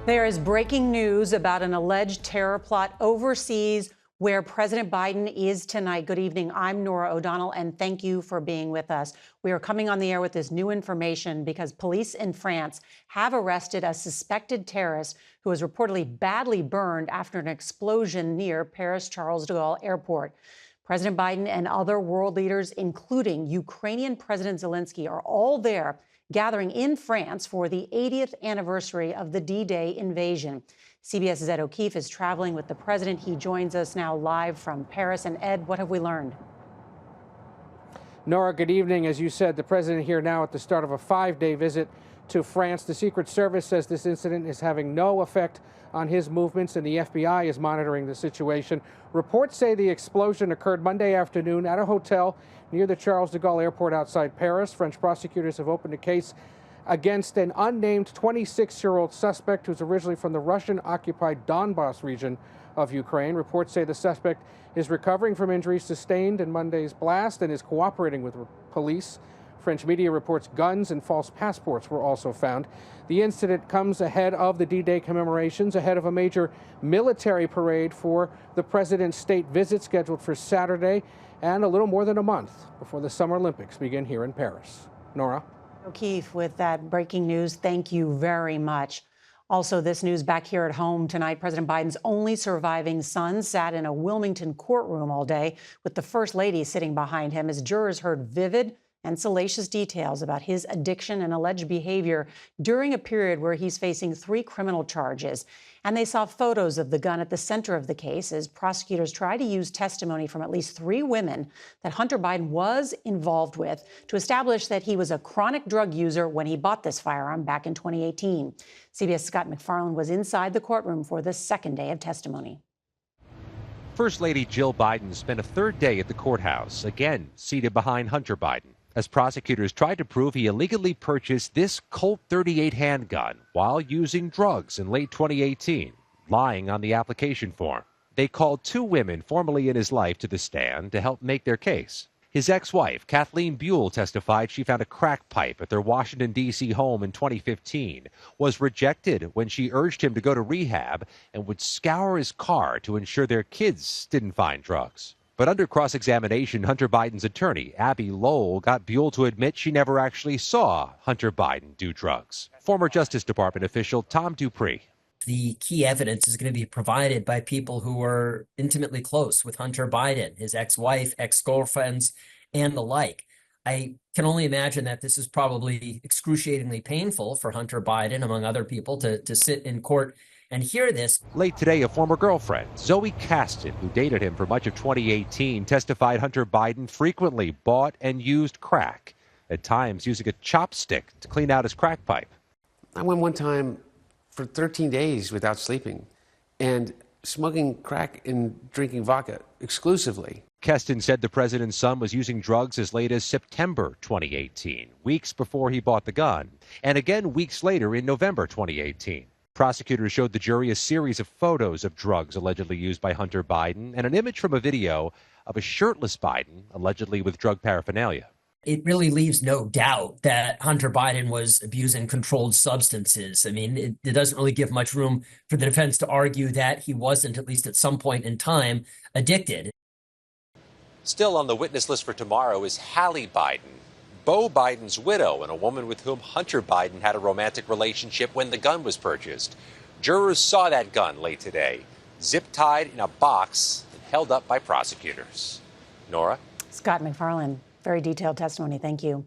There is breaking news about an alleged terror plot overseas where President Biden is tonight. Good evening. I'm Norah O'Donnell, and thank you for being with us. We are coming on the air with this new information because police in France have arrested a suspected terrorist who was reportedly badly burned after an explosion near Paris Charles de Gaulle Airport. President Biden and other world leaders, including Ukrainian President Zelensky, are all there gathering in France for the 80th anniversary of the D-Day invasion. CBS's Ed O'Keefe is traveling with the president. He joins us now live from Paris. And Ed, what have we learned? Nora, good evening. As you said, the president here now at the start of a 5-day visit to France. The Secret Service says this incident is having no effect on his movements, and the FBI is monitoring the situation. Reports say the explosion occurred Monday afternoon at a hotel near the Charles de Gaulle Airport outside Paris. French prosecutors have opened a case against an unnamed 26-year-old suspect who's originally from the Russian-occupied Donbas region of Ukraine. Reports say the suspect is recovering from injuries sustained in Monday's blast and is cooperating with police. French media reports guns and false passports were also found. The incident comes ahead of the D-Day commemorations, ahead of a major military parade for the president's state visit scheduled for Saturday, and a little more than a month before the Summer Olympics begin here in Paris. Nora? O'Keefe, with that breaking news, thank you very much. Also, this news back here at home tonight, President Biden's only surviving son sat in a Wilmington courtroom all day with the First Lady sitting behind him as jurors heard vivid and salacious details about his addiction and alleged behavior during a period where he's facing 3 criminal charges. And they saw photos of the gun at the center of the case as prosecutors try to use testimony from at least 3 women that Hunter Biden was involved with to establish that he was a chronic drug user when he bought this firearm back in 2018. CBS' Scott MacFarlane was inside the courtroom for the second day of testimony. First Lady Jill Biden spent a third day at the courthouse, again seated behind Hunter Biden, as prosecutors tried to prove he illegally purchased this Colt .38 handgun while using drugs in late 2018, lying on the application form. They called 2 women formerly in his life to the stand to help make their case. His ex-wife, Kathleen Buell, testified she found a crack pipe at their Washington, D.C. home in 2015, was rejected when she urged him to go to rehab, and would scour his car to ensure their kids didn't find drugs. But under cross-examination, Hunter Biden's attorney, Abby Lowell, got Buell to admit she never actually saw Hunter Biden do drugs. Former Justice Department official Tom Dupree. The key evidence is going to be provided by people who were intimately close with Hunter Biden, his ex-wife, ex-girlfriends, and the like. I can only imagine that this is probably excruciatingly painful for Hunter Biden, among other people, to sit in court and hear this. Late today, a former girlfriend, Zoe Caston, who dated him for much of 2018, testified Hunter Biden frequently bought and used crack, at times using a chopstick to clean out his crack pipe. I went one time for 13 days without sleeping and smoking crack and drinking vodka exclusively. Keston said the president's son was using drugs as late as September 2018, weeks before he bought the gun, and again weeks later in November 2018. Prosecutors showed the jury a series of photos of drugs allegedly used by Hunter Biden and an image from a video of a shirtless Biden, allegedly with drug paraphernalia. It really leaves no doubt that Hunter Biden was abusing controlled substances. I mean, it doesn't really give much room for the defense to argue that he wasn't, at least at some point in time, addicted. Still on the witness list for tomorrow is Hallie Biden, Beau Biden's widow, and a woman with whom Hunter Biden had a romantic relationship when the gun was purchased. Jurors saw that gun late today, zip-tied in a box and held up by prosecutors. Nora? Scott MacFarlane, very detailed testimony. Thank you.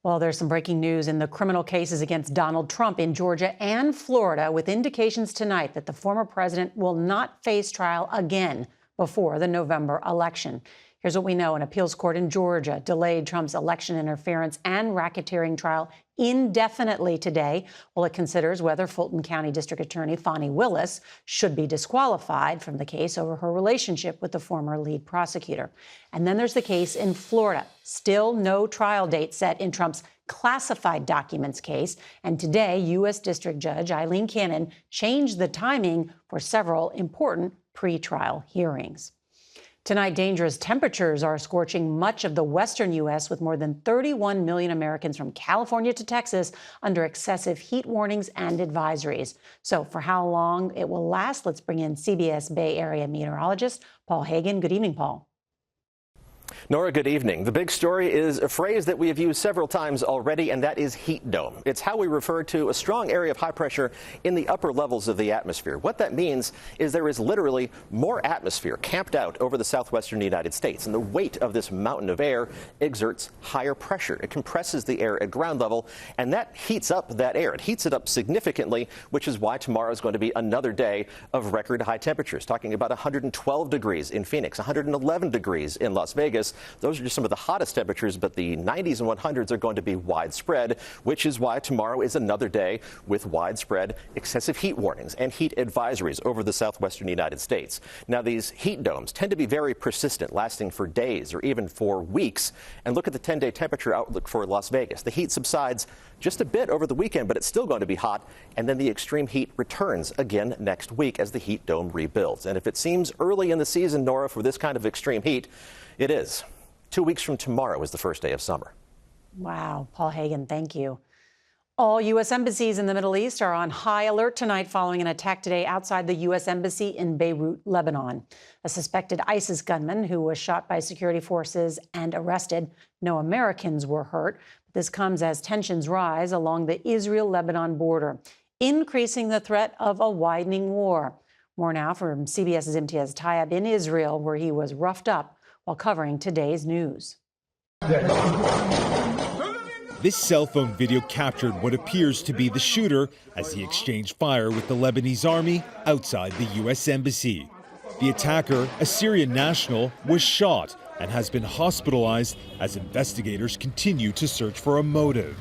Well, there's some breaking news in the criminal cases against Donald Trump in Georgia and Florida, with indications tonight that the former president will not face trial again before the November election. Here's what we know. An appeals court in Georgia delayed Trump's election interference and racketeering trial indefinitely today while it considers whether Fulton County District Attorney Fani Willis should be disqualified from the case over her relationship with the former lead prosecutor. And then there's the case in Florida. Still no trial date set in Trump's classified documents case. And today, U.S. District Judge Eileen Cannon changed the timing for several important pretrial hearings. Tonight, dangerous temperatures are scorching much of the western U.S., with more than 31 million Americans from California to Texas under excessive heat warnings and advisories. So for how long it will last, let's bring in CBS Bay Area meteorologist Paul Hagan. Good evening, Paul. Nora, good evening. The big story is a phrase that we have used several times already, and that is heat dome. It's how we refer to a strong area of high pressure in the upper levels of the atmosphere. What that means is there is literally more atmosphere camped out over the southwestern United States, and the weight of this mountain of air exerts higher pressure. It compresses the air at ground level, and that heats up that air. It heats it up significantly, which is why tomorrow is going to be another day of record high temperatures, talking about 112 degrees in Phoenix, 111 degrees in Las Vegas. Those are just some of the hottest temperatures, but the 90s and 100s are going to be widespread, which is why tomorrow is another day with widespread excessive heat warnings and heat advisories over the southwestern United States. Now, these heat domes tend to be very persistent, lasting for days or even for weeks. And look at the 10-day temperature outlook for Las Vegas. The heat subsides just a bit over the weekend, but it's still going to be hot. And then the extreme heat returns again next week as the heat dome rebuilds. And if it seems early in the season, Nora, for this kind of extreme heat, it is. 2 weeks from tomorrow is the first day of summer. Wow, Paul Hagan, thank you. All U.S. embassies in the Middle East are on high alert tonight following an attack today outside the U.S. embassy in Beirut, Lebanon. A suspected ISIS gunman who was shot by security forces and arrested. No Americans were hurt. This comes as tensions rise along the Israel-Lebanon border, increasing the threat of a widening war. More now from CBS's Imtiaz Tayeb in Israel, where he was roughed up while covering today's news. This cell phone video captured what appears to be the shooter as he exchanged fire with the Lebanese army outside the U.S. embassy. The attacker, a Syrian national, was shot and has been hospitalized as investigators continue to search for a motive.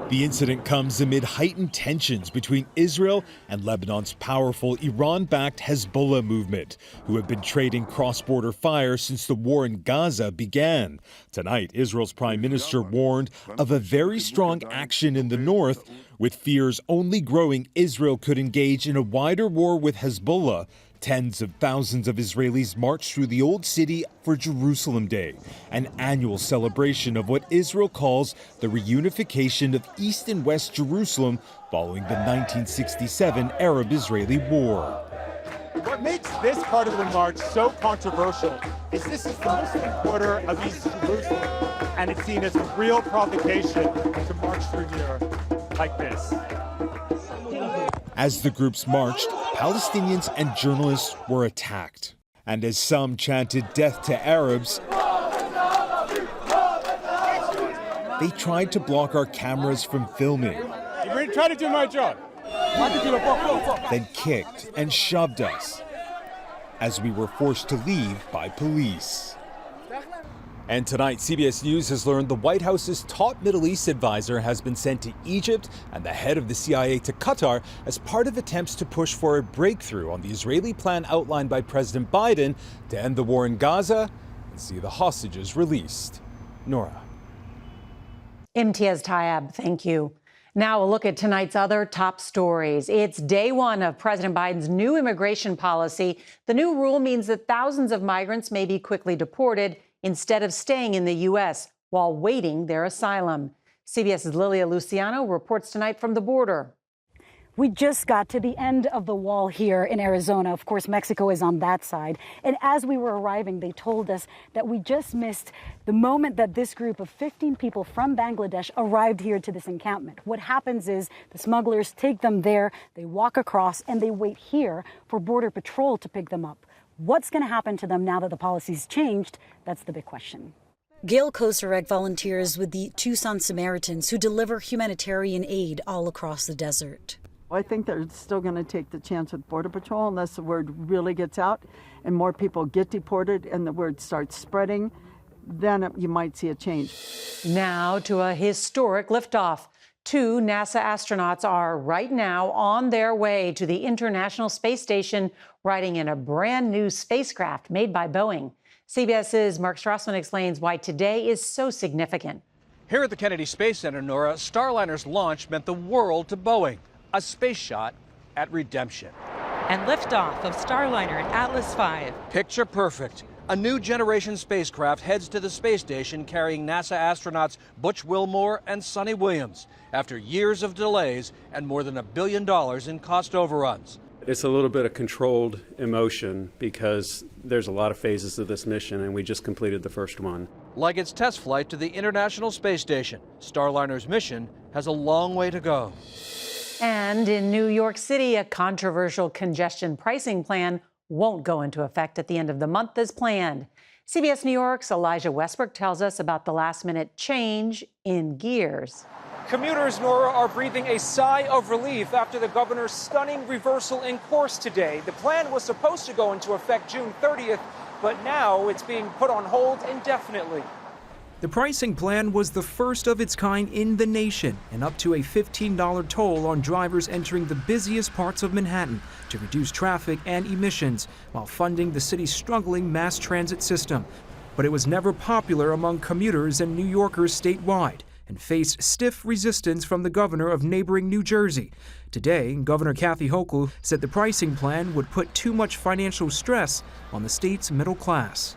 The incident comes amid heightened tensions between Israel and Lebanon's powerful Iran-backed Hezbollah movement, who have been trading cross-border fire since the war in Gaza began. Tonight, Israel's prime minister warned of a very strong action in the north, with fears only growing Israel could engage in a wider war with Hezbollah. Tens of thousands of Israelis marched through the Old City for Jerusalem Day, an annual celebration of what Israel calls the reunification of East and West Jerusalem following the 1967 Arab-Israeli War. What makes this part of the march so controversial is this is the Muslim quarter of East Jerusalem, and it's seen as a real provocation to march through here like this. As the groups marched, Palestinians and journalists were attacked. And as some chanted death to Arabs, they tried to block our cameras from filming. You're trying to do my job. Then kicked and shoved us as we were forced to leave by police. And tonight, CBS News has learned the White House's top Middle East advisor has been sent to Egypt and the head of the CIA to Qatar as part of attempts to push for a breakthrough on the Israeli plan outlined by President Biden to end the war in Gaza and see the hostages released. Nora. Imtiaz Tayeb, thank you. Now a look at tonight's other top stories. It's day one of President Biden's new immigration policy. The new rule means that thousands of migrants may be quickly deported instead of staying in the U.S. while waiting their asylum. CBS's Lilia Luciano reports tonight from the border. We just got to the end of the wall here in Arizona. Of course, Mexico is on that side. And as we were arriving, they told us that we just missed the moment that this group of 15 people from Bangladesh arrived here to this encampment. What happens is the smugglers take them there, they walk across, and they wait here for Border Patrol to pick them up. What's going to happen to them now that the policy's changed? That's the big question. Gail Koserek volunteers with the Tucson Samaritans who deliver humanitarian aid all across the desert. I think they're still going to take the chance with Border Patrol unless the word really gets out and more people get deported and the word starts spreading. Then you might see a change. Now to a historic liftoff. 2 NASA astronauts are right now on their way to the International Space Station, riding in a brand new spacecraft made by Boeing. CBS's Mark Strassman explains why today is so significant. Here at the Kennedy Space Center, Nora, Starliner's launch meant the world to Boeing. A space shot at redemption. And liftoff of Starliner and Atlas V. Picture perfect. A new generation spacecraft heads to the space station carrying NASA astronauts Butch Wilmore and Sonny Williams after years of delays and more than $1 billion in cost overruns. It's a little bit of controlled emotion because there's a lot of phases of this mission, and we just completed the first one. Like its test flight to the International Space Station, Starliner's mission has a long way to go. And in New York City, a controversial congestion pricing plan won't go into effect at the end of the month as planned. CBS New York's Elijah Westbrook tells us about the last-minute change in gears. Commuters, Nora, are breathing a sigh of relief after the governor's stunning reversal in course today. The plan was supposed to go into effect June 30th, but now it's being put on hold indefinitely. The pricing plan was the first of its kind in the nation, and up to a $15 toll on drivers entering the busiest parts of Manhattan to reduce traffic and emissions while funding the city's struggling mass transit system. But it was never popular among commuters and New Yorkers statewide, and faced stiff resistance from the governor of neighboring New Jersey. Today, Governor Kathy Hochul said the pricing plan would put too much financial stress on the state's middle class.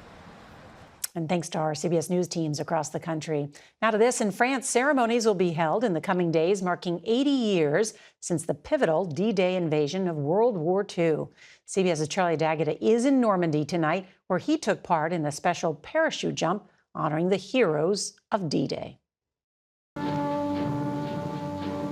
And thanks to our CBS News teams across the country. Now to this, in France, ceremonies will be held in the coming days, marking 80 years since the pivotal D-Day invasion of World War II. CBS's Charlie D'Agata is in Normandy tonight, where he took part in a special parachute jump honoring the heroes of D-Day.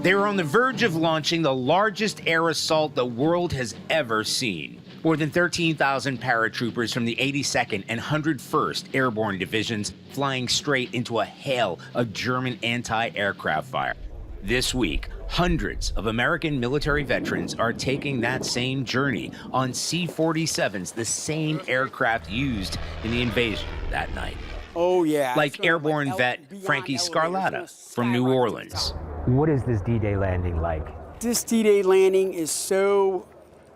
They were on the verge of launching the largest air assault the world has ever seen. More than 13,000 paratroopers from the 82nd and 101st Airborne Divisions flying straight into a hail of German anti-aircraft fire. This week, hundreds of American military veterans are taking that same journey on C-47s, the same aircraft used in the invasion that night. Oh, yeah. Like airborne vet Frankie Scarlatta from New Orleans. What is this D-Day landing like? This D-Day landing is so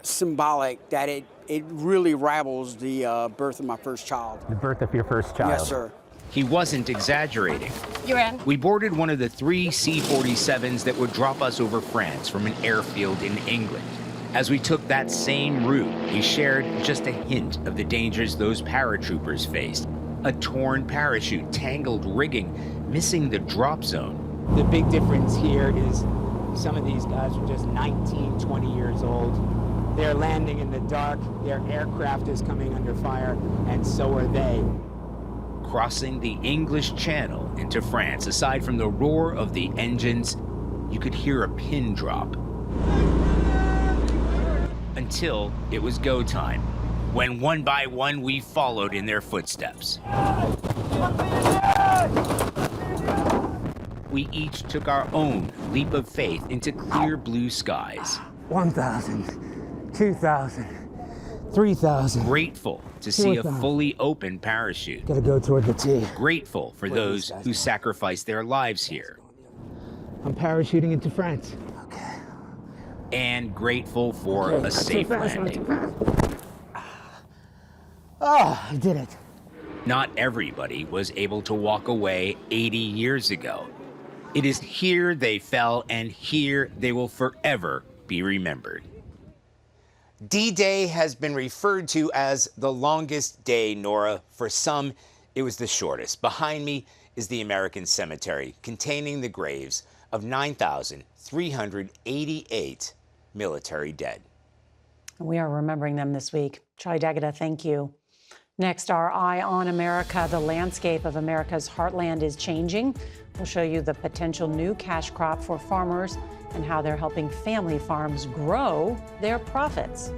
symbolic that it really rivals the birth of my first child. The birth of your first child? Yes, sir. He wasn't exaggerating. You're in. We boarded one of the 3 C-47s that would drop us over France from an airfield in England. As we took that same route, he shared just a hint of the dangers those paratroopers faced. A torn parachute, tangled rigging, missing the drop zone. The big difference here is some of these guys are just 19, 20 years old. They're landing in the dark, their aircraft is coming under fire, and so are they. Crossing the English Channel into France, aside from the roar of the engines, you could hear a pin drop. Until it was go time, when one by one we followed in their footsteps. We each took our own leap of faith into clear blue skies. 1,000, 2,000, 3,000. Grateful to see a 4,000. fully open parachute. Gotta go toward the T. Grateful for those who sacrificed their lives here. I'm parachuting into France. And grateful for a safe landing. Oh, I did it. Not everybody was able to walk away 80 years ago. It is here they fell, and here they will forever be remembered. D-Day has been referred to as the longest day, Nora. For some, it was the shortest. Behind me is the American Cemetery, containing the graves of 9,388 military dead. We are remembering them this week. Charlie D'Agata, thank you. Next, our Eye on America. The landscape of America's heartland is changing. We'll show you the potential new cash crop for farmers and how they're helping family farms grow their profits.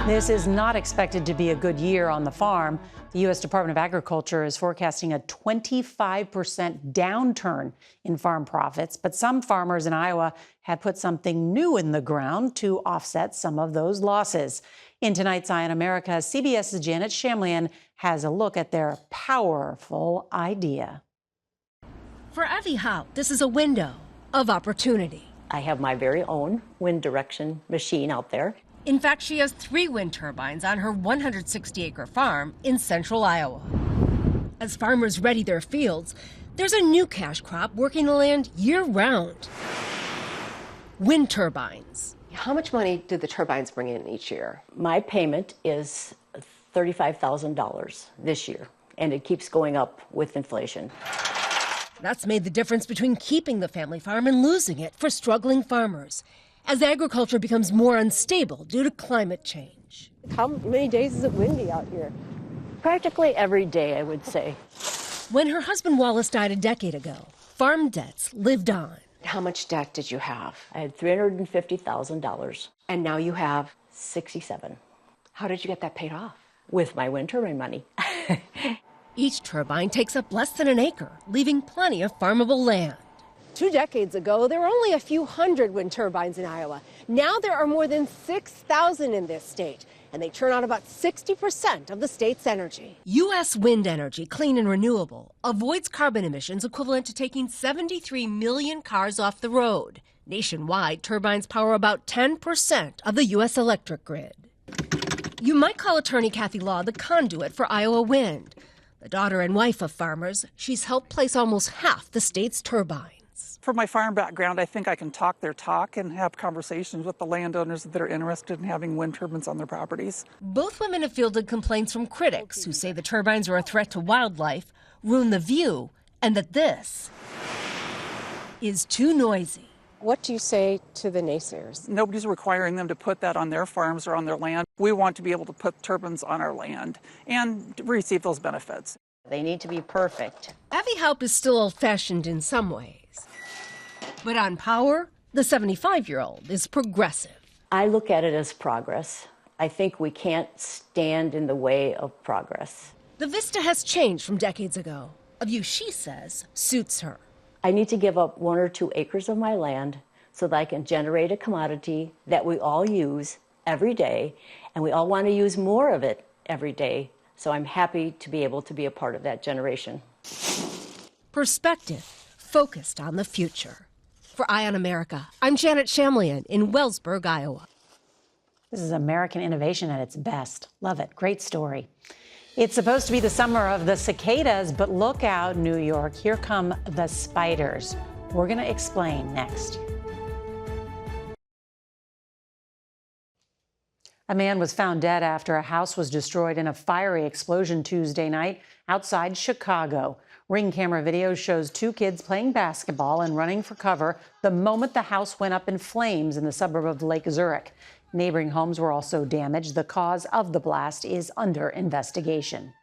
This is not expected to be a good year on the farm. The U.S. Department of Agriculture is forecasting a 25% downturn in farm profits, but some farmers in Iowa have put something new in the ground to offset some of those losses. In tonight's Eye on America, CBS's Janet Shamlian has a look at their powerful idea. For Avi Howe, this is a window of opportunity. I have my very own wind direction machine out there. In fact, she has 3 wind turbines on her 160-acre farm in central Iowa. As farmers ready their fields, There's a new cash crop working the land year-round. Wind turbines. How much money do the turbines bring in each year? My payment is $35,000 this year, and it keeps going up with inflation. That's made the difference between keeping the family farm and losing it for struggling farmers, as agriculture becomes more unstable due to climate change. How many days is it windy out here? Practically every day, I would say. When her husband Wallace died a decade ago, farm debts lived on. How much debt did you have? I had $350,000. And now you have? 67. How did you get that paid off? With my wind turbine money. Each turbine takes up less than an acre, leaving plenty of farmable land. 2 decades ago, there were only a few hundred wind turbines in Iowa. Now there are more than 6,000 in this state, and they turn out about 60% of the state's energy. U.S. wind energy, clean and renewable, avoids carbon emissions equivalent to taking 73 million cars off the road. Nationwide, turbines power about 10% of the U.S. electric grid. You might call attorney Kathy Law the conduit for Iowa wind. The daughter and wife of farmers, she's helped place almost half the state's turbines. For my farm background, I think I can talk their talk and have conversations with the landowners that are interested in having wind turbines on their properties. Both women have fielded complaints from critics who say the turbines are a threat to wildlife, ruin the view, and that this is too noisy. What do you say to the naysayers? Nobody's requiring them to put that on their farms or on their land. We want to be able to put turbines on our land and receive those benefits. They need to be perfect. Avi Haupt is still old-fashioned in some ways. But on power, the 75-year-old is progressive. I look at it as progress. I think we can't stand in the way of progress. The vista has changed from decades ago, a view she says suits her. I need to give up 1 or 2 acres of my land so that I can generate a commodity that we all use every day, and we all want to use more of it every day. So I'm happy to be able to be a part of that generation. Perspective, focused on the future. For Eye on America, I'm Janet Shamlian in Wellsburg, Iowa. This is American innovation at its best. Love it. Great story. It's supposed to be the summer of the cicadas, but look out, New York. Here come the spiders. We're going to explain next. A man was found dead after a house was destroyed in a fiery explosion Tuesday night outside Chicago. Ring camera video shows 2 kids playing basketball and running for cover the moment the house went up in flames in the suburb of Lake Zurich. Neighboring homes were also damaged. The cause of the blast is under investigation.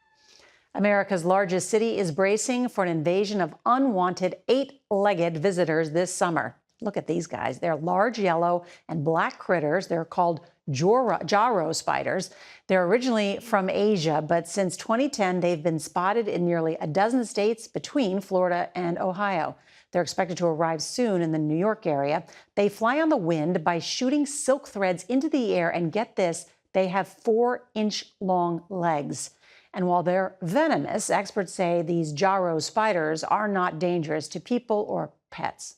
America's largest city is bracing for an invasion of unwanted 8-legged visitors this summer. Look at these guys. They're large yellow and black critters. They're called Jarrow spiders. They're originally from Asia, but since 2010, they've been spotted in nearly a dozen states between Florida and Ohio. They're expected to arrive soon in the New York area. They fly on the wind by shooting silk threads into the air, and get this, they have 4-inch-long legs. And while they're venomous, experts say these Jarrow spiders are not dangerous to people or pets.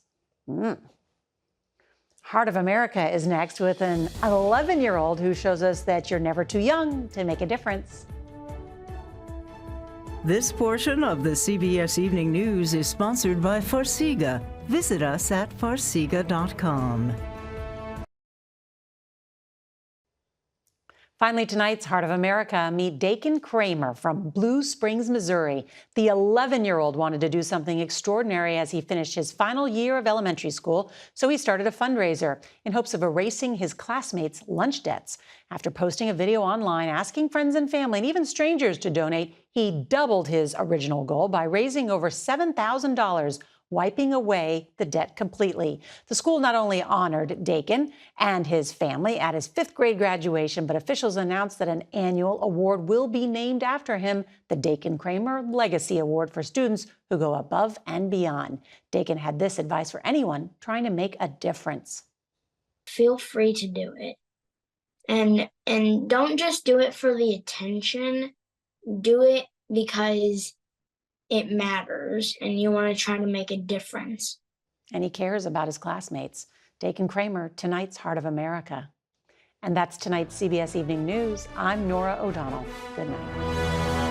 Heart of America is next with an 11-year-old who shows us that you're never too young to make a difference. This portion of the CBS Evening News is sponsored by Farxiga. Visit us at farxiga.com. Finally, tonight's Heart of America, meet Dakin Kramer from Blue Springs, Missouri. The 11-year-old wanted to do something extraordinary as he finished his final year of elementary school, so he started a fundraiser in hopes of erasing his classmates' lunch debts. After posting a video online asking friends and family and even strangers to donate, he doubled his original goal by raising over $7,000, wiping away the debt completely. The school not only honored Dakin and his family at his 5th grade graduation, but officials announced that an annual award will be named after him, the Dakin Kramer Legacy Award for students who go above and beyond. Dakin had this advice for anyone trying to make a difference. Feel free to do it. And don't just do it for the attention. Do it because it matters and you want to try to make a difference. And he cares about his classmates. Dakin Kramer, tonight's Heart of America. And that's tonight's CBS Evening News. I'm Nora O'Donnell. Good night.